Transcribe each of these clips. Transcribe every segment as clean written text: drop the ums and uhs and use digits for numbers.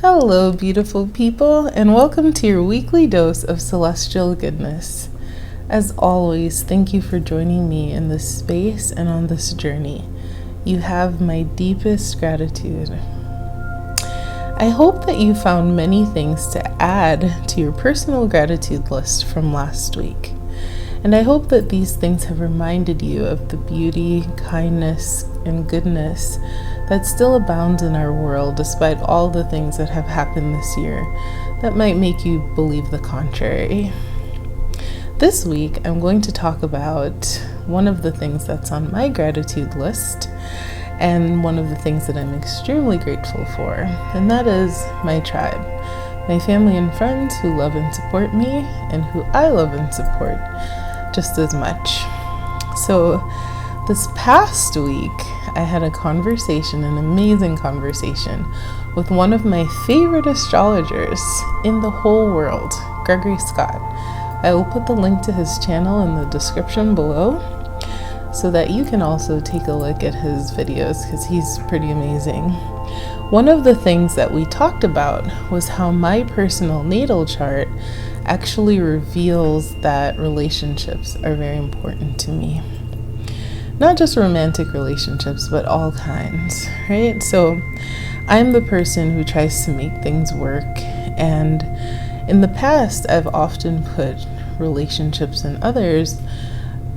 Hello, beautiful people, and welcome to your weekly dose of celestial goodness. As always, thank you for joining me in this space and on this journey. You have my deepest gratitude. I hope that you found many things to add to your personal gratitude list from last week. And I hope that these things have reminded you of the beauty, kindness, and goodness that still abounds in our world despite all the things that have happened this year that might make you believe the contrary. This week, I'm going to talk about one of the things that's on my gratitude list and one of the things that I'm extremely grateful for, and that is my tribe, my family and friends who love and support me and who I love and support just as much. So this past week, I had a conversation, an amazing conversation, with one of my favorite astrologers in the whole world, Gregory Scott. I will put the link to his channel in the description below so that you can also take a look at his videos because he's pretty amazing. One of the things that we talked about was how my personal natal chart actually reveals that relationships are very important to me. Not just romantic relationships, but all kinds, right? So I'm the person who tries to make things work, and in the past, I've often put relationships and others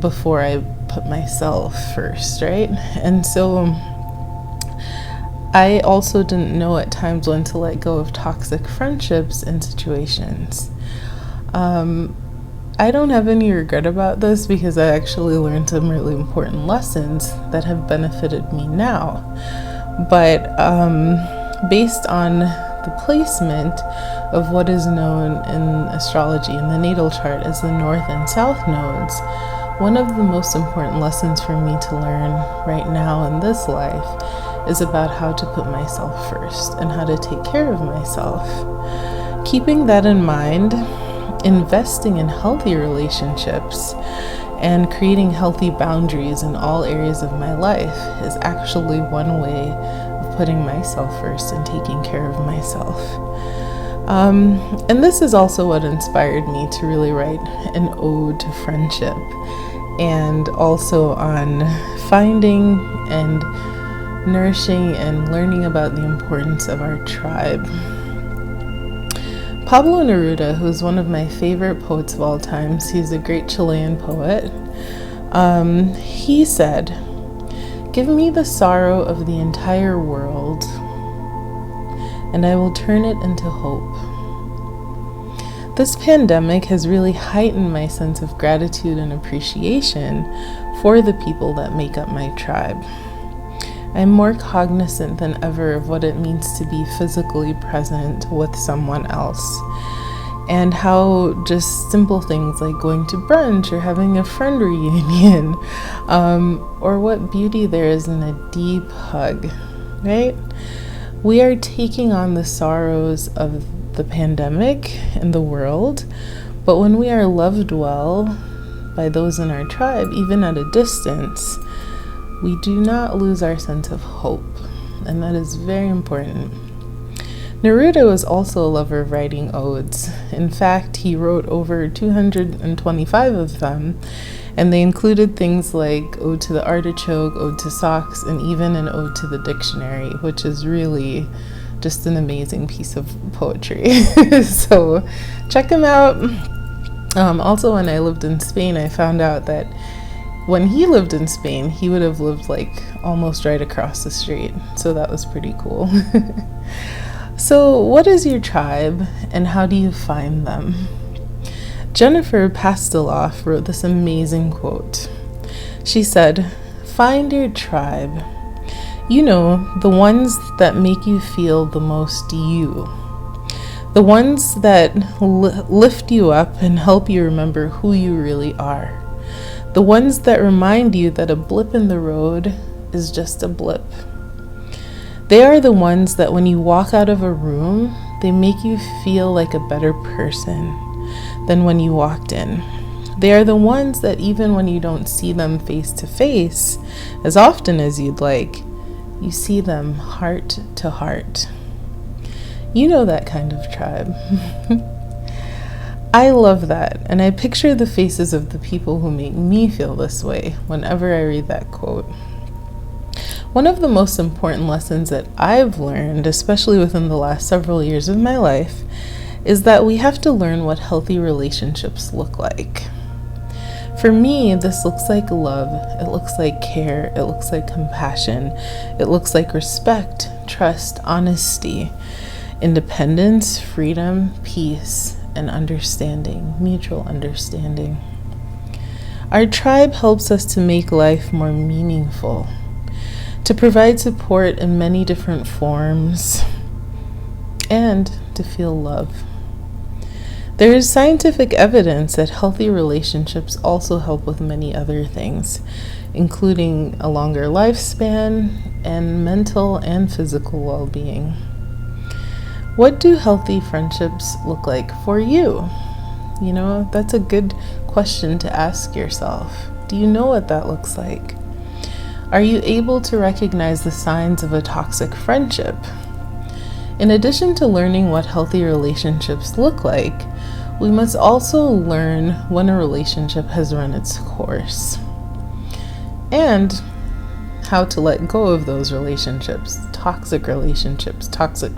before I put myself first, right? And so I also didn't know at times when to let go of toxic friendships and situations. I don't have any regret about this because I actually learned some really important lessons that have benefited me now. But based on the placement of what is known in astrology in the natal chart as the north and south nodes, one of the most important lessons for me to learn right now in this life is about how to put myself first and how to take care of myself. Keeping that in mind, investing in healthy relationships and creating healthy boundaries in all areas of my life is actually one way of putting myself first and taking care of myself. And this is also what inspired me to really write an ode to friendship and also on finding and nourishing and learning about the importance of our tribe. Pablo Neruda, who's one of my favorite poets of all times, he's a great Chilean poet, he said, "Give me the sorrow of the entire world, and I will turn it into hope." This pandemic has really heightened my sense of gratitude and appreciation for the people that make up my tribe. I'm more cognizant than ever of what it means to be physically present with someone else, and how just simple things like going to brunch or having a friend reunion, or what beauty there is in a deep hug, right? We are taking on the sorrows of the pandemic in the world, but when we are loved well by those in our tribe, even at a distance, we do not lose our sense of hope, and that is very important. Neruda was also a lover of writing odes. In fact, he wrote over 225 of them, and they included things like Ode to the Artichoke, Ode to Socks, and even an Ode to the Dictionary, which is really just an amazing piece of poetry. So check him out. Also, when I lived in Spain, I found out that when he lived in Spain, he would have lived like almost right across the street. So that was pretty cool. So what is your tribe and how do you find them? Jennifer Pasteloff wrote this amazing quote. She said, "Find your tribe. You know, the ones that make you feel the most you. The ones that lift you up and help you remember who you really are. The ones that remind you that a blip in the road is just a blip. They are the ones that when you walk out of a room, they make you feel like a better person than when you walked in. They are the ones that even when you don't see them face to face as often as you'd like, you see them heart to heart. You know that kind of tribe. I love that, and I picture the faces of the people who make me feel this way whenever I read that quote. One of the most important lessons that I've learned, especially within the last several years of my life, is that we have to learn what healthy relationships look like. For me, this looks like love, it looks like care, it looks like compassion, it looks like respect, trust, honesty, independence, freedom, peace, and understanding, mutual understanding. Our tribe helps us to make life more meaningful, to provide support in many different forms, and to feel love. There is scientific evidence that healthy relationships also help with many other things, including a longer lifespan and mental and physical well-being. What do healthy friendships look like for you? You know, that's a good question to ask yourself. Do you know what that looks like? Are you able to recognize the signs of a toxic friendship? In addition to learning what healthy relationships look like, we must also learn when a relationship has run its course and how to let go of those relationships, toxic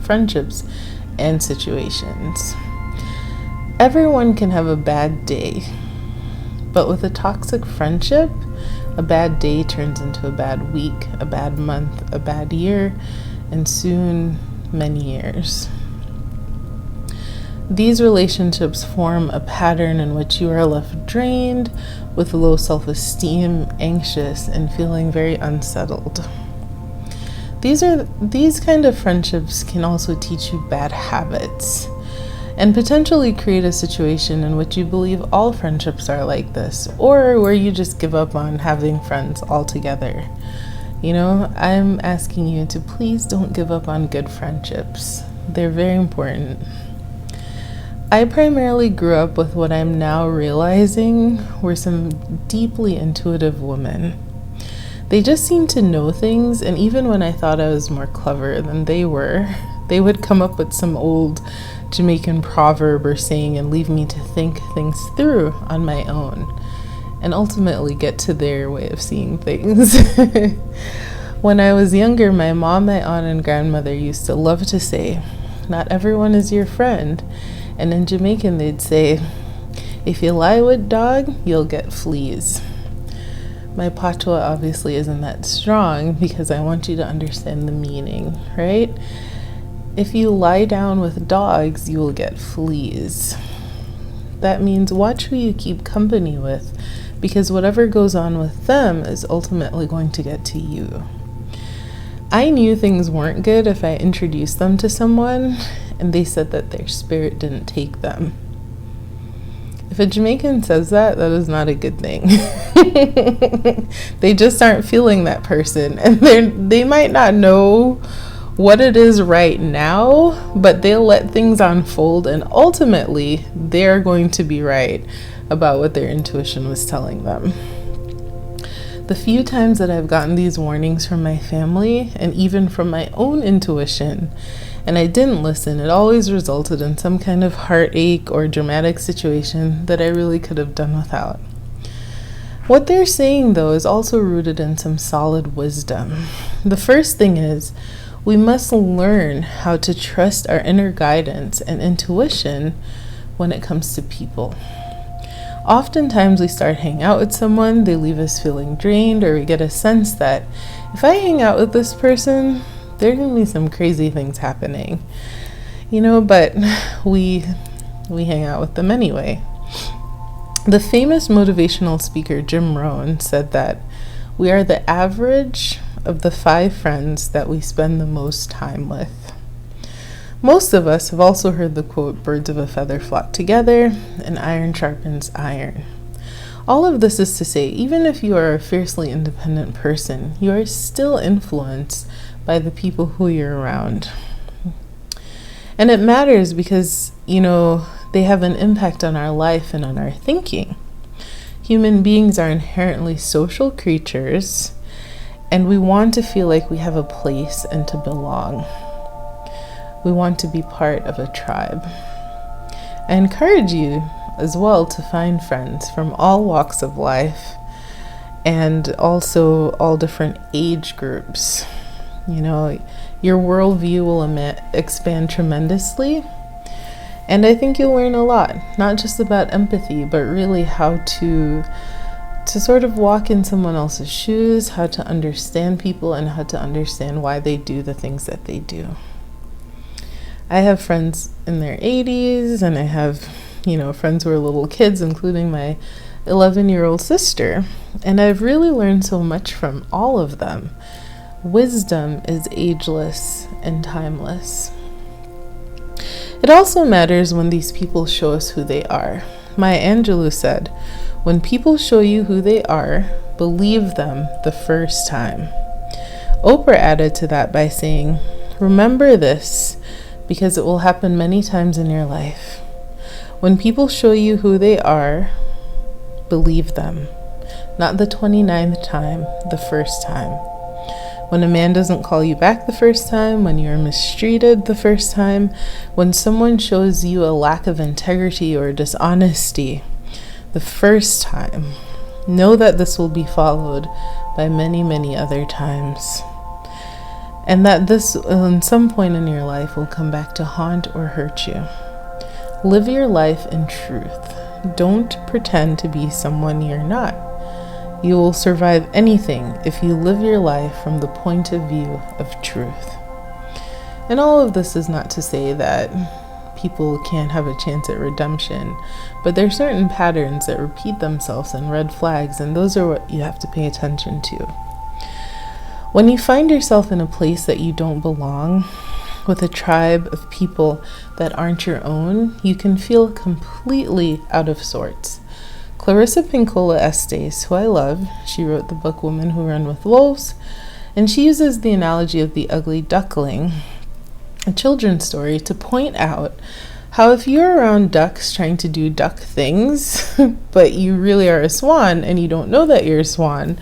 friendships, and situations. Everyone can have a bad day, but with a toxic friendship, a bad day turns into a bad week, a bad month, a bad year, and soon many years. These relationships form a pattern in which you are left drained, with low self-esteem, anxious, and feeling very unsettled. These kind of friendships can also teach you bad habits and potentially create a situation in which you believe all friendships are like this, or where you just give up on having friends altogether. You know, I'm asking you to please don't give up on good friendships. They're very important. I primarily grew up with what I'm now realizing were some deeply intuitive women. They just seemed to know things, and even when I thought I was more clever than they were, they would come up with some old Jamaican proverb or saying and leave me to think things through on my own, and ultimately get to their way of seeing things. When I was younger, my mom, my aunt, and grandmother used to love to say, "Not everyone is your friend." And in Jamaican, they'd say, "If you lie with dog, you'll get fleas." My patois obviously isn't that strong because I want you to understand the meaning, right? If you lie down with dogs, you will get fleas. That means watch who you keep company with, because whatever goes on with them is ultimately going to get to you. I knew things weren't good if I introduced them to someone and they said that their spirit didn't take them. If a Jamaican says that, that is not a good thing. They just aren't feeling that person, and they might not know what it is right now, but they'll let things unfold, and ultimately they're going to be right about what their intuition was telling them. The few times that I've gotten these warnings from my family and even from my own intuition, and I didn't listen, it always resulted in some kind of heartache or dramatic situation that I really could have done without. What they're saying, though, is also rooted in some solid wisdom. The first thing is, we must learn how to trust our inner guidance and intuition when it comes to people. Oftentimes we start hanging out with someone, they leave us feeling drained, or we get a sense that if I hang out with this person, there are going to be some crazy things happening. But we hang out with them anyway. The famous motivational speaker Jim Rohn said that we are the average of the 5 friends that we spend the most time with. Most of us have also heard the quote, "Birds of a feather flock together, and iron sharpens iron." All of this is to say, even if you are a fiercely independent person, you are still influenced by the people who you're around. And it matters because, they have an impact on our life and on our thinking. Human beings are inherently social creatures, and we want to feel like we have a place and to belong. We want to be part of a tribe. I encourage you as well to find friends from all walks of life and also all different age groups. You know, your worldview will expand tremendously. And I think you'll learn a lot, not just about empathy, but really how to sort of walk in someone else's shoes, how to understand people, and how to understand why they do the things that they do. I have friends in their 80s, and I have, friends who are little kids, including my 11-year-old sister. And I've really learned so much from all of them. Wisdom is ageless and timeless. It also matters when these people show us who they are. Maya Angelou said, "When people show you who they are, believe them the first time." Oprah added to that by saying, "Remember this, because it will happen many times in your life. When people show you who they are, believe them. Not the 29th time, the first time. When a man doesn't call you back the first time, when you're mistreated the first time, when someone shows you a lack of integrity or dishonesty the first time, know that this will be followed by many, many other times. And that this, at some point in your life, will come back to haunt or hurt you. Live your life in truth. Don't pretend to be someone you're not. You will survive anything if you live your life from the point of view of truth." And all of this is not to say that people can't have a chance at redemption, but there are certain patterns that repeat themselves and red flags, and those are what you have to pay attention to. When you find yourself in a place that you don't belong, with a tribe of people that aren't your own, you can feel completely out of sorts. Clarissa Pinkola Estes, who I love, she wrote the book Women Who Run with Wolves, and she uses the analogy of the ugly duckling, a children's story, to point out how if you're around ducks trying to do duck things, but you really are a swan and you don't know that you're a swan,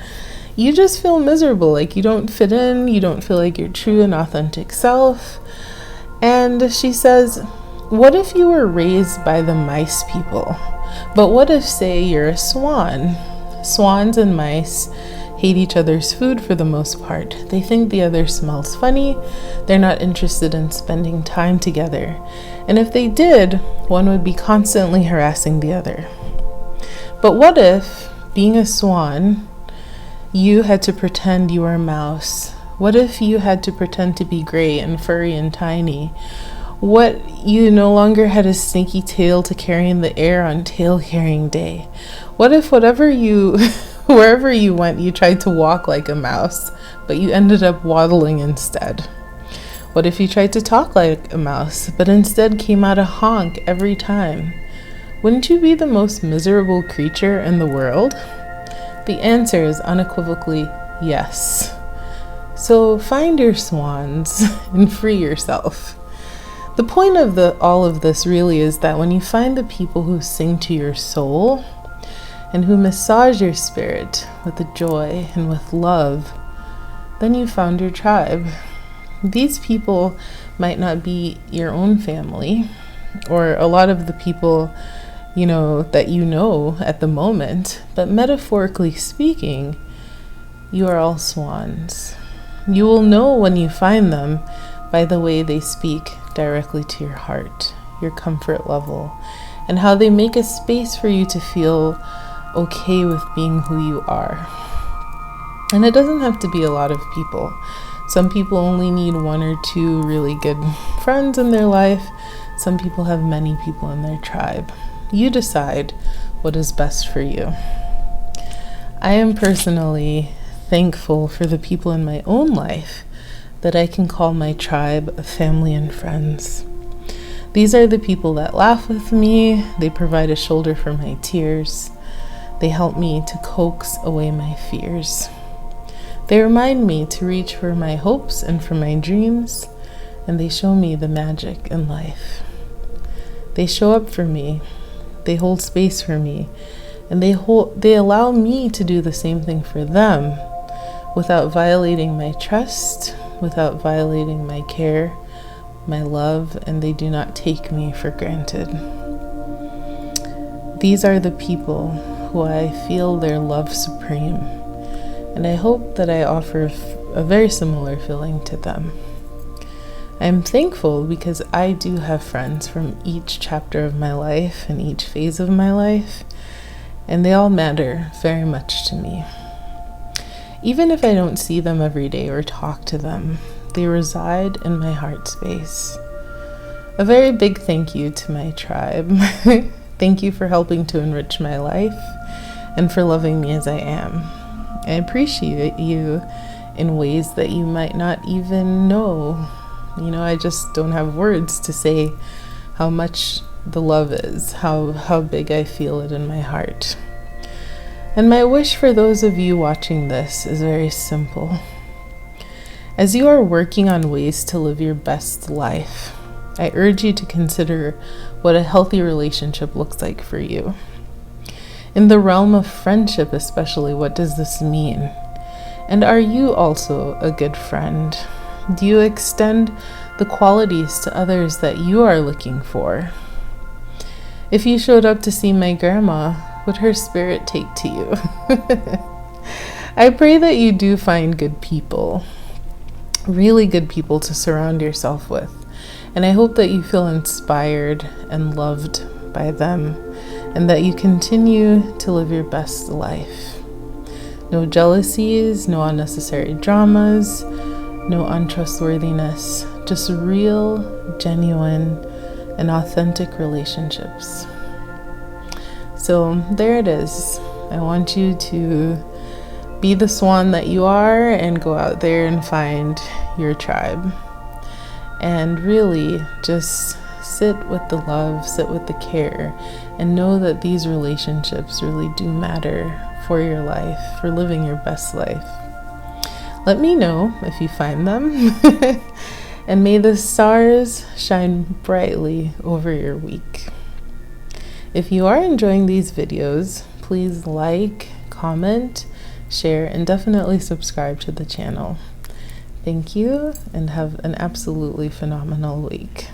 you just feel miserable, like you don't fit in, you don't feel like your true and authentic self. And she says, what if you were raised by the mice people? But what if, say, you're a swan? Swans and mice hate each other's food for the most part. They think the other smells funny. They're not interested in spending time together. And if they did, one would be constantly harassing the other. But what if, being a swan, you had to pretend you were a mouse? What if you had to pretend to be gray and furry and tiny? What, you no longer had a sneaky tail to carry in the air on tail carrying day? What if wherever you went, you tried to walk like a mouse, but you ended up waddling instead? What if you tried to talk like a mouse, but instead came out a honk every time? Wouldn't you be the most miserable creature in the world? The answer is unequivocally yes. So find your swans and free yourself. The point of all of this really is that when you find the people who sing to your soul and who massage your spirit with the joy and with love, then you found your tribe. These people might not be your own family or a lot of the people, that you know at the moment, but metaphorically speaking, you are all swans. You will know when you find them by the way they speak directly to your heart, your comfort level, and how they make a space for you to feel okay with being who you are. And it doesn't have to be a lot of people. Some people only need one or two really good friends in their life. Some people have many people in their tribe. You decide what is best for you. I am personally thankful for the people in my own life that I can call my tribe of family and friends. These are the people that laugh with me. They provide a shoulder for my tears. They help me to coax away my fears. They remind me to reach for my hopes and for my dreams, and they show me the magic in life. They show up for me. They hold space for me, and they allow me to do the same thing for them without violating my trust, without violating my care my love, and they do not take me for granted. These are the people who I feel their love supreme, and I hope that I offer a very similar feeling to them. I am thankful because I do have friends from each chapter of my life and each phase of my life, and they all matter very much to me. Even if I don't see them every day or talk to them, they reside in my heart space. A very big thank you to my tribe. Thank you for helping to enrich my life and for loving me as I am. I appreciate you in ways that you might not even know. I just don't have words to say how much the love is, how big I feel it in my heart. And my wish for those of you watching this is very simple. As you are working on ways to live your best life, I urge you to consider what a healthy relationship looks like for you. In the realm of friendship especially, what does this mean? And are you also a good friend? Do you extend the qualities to others that you are looking for? If you showed up to see my grandma, would her spirit take to you? I pray that you do find good people, really good people to surround yourself with. And I hope that you feel inspired and loved by them, and that you continue to live your best life. No jealousies, no unnecessary dramas, no untrustworthiness, just real, genuine, and authentic relationships. So there it is. I want you to be the swan that you are and go out there and find your tribe. And really just sit with the love, sit with the care, and know that these relationships really do matter for your life, for living your best life. Let me know if you find them. And may the stars shine brightly over your week. If you are enjoying these videos, please like, comment, share, and definitely subscribe to the channel. Thank you, and have an absolutely phenomenal week.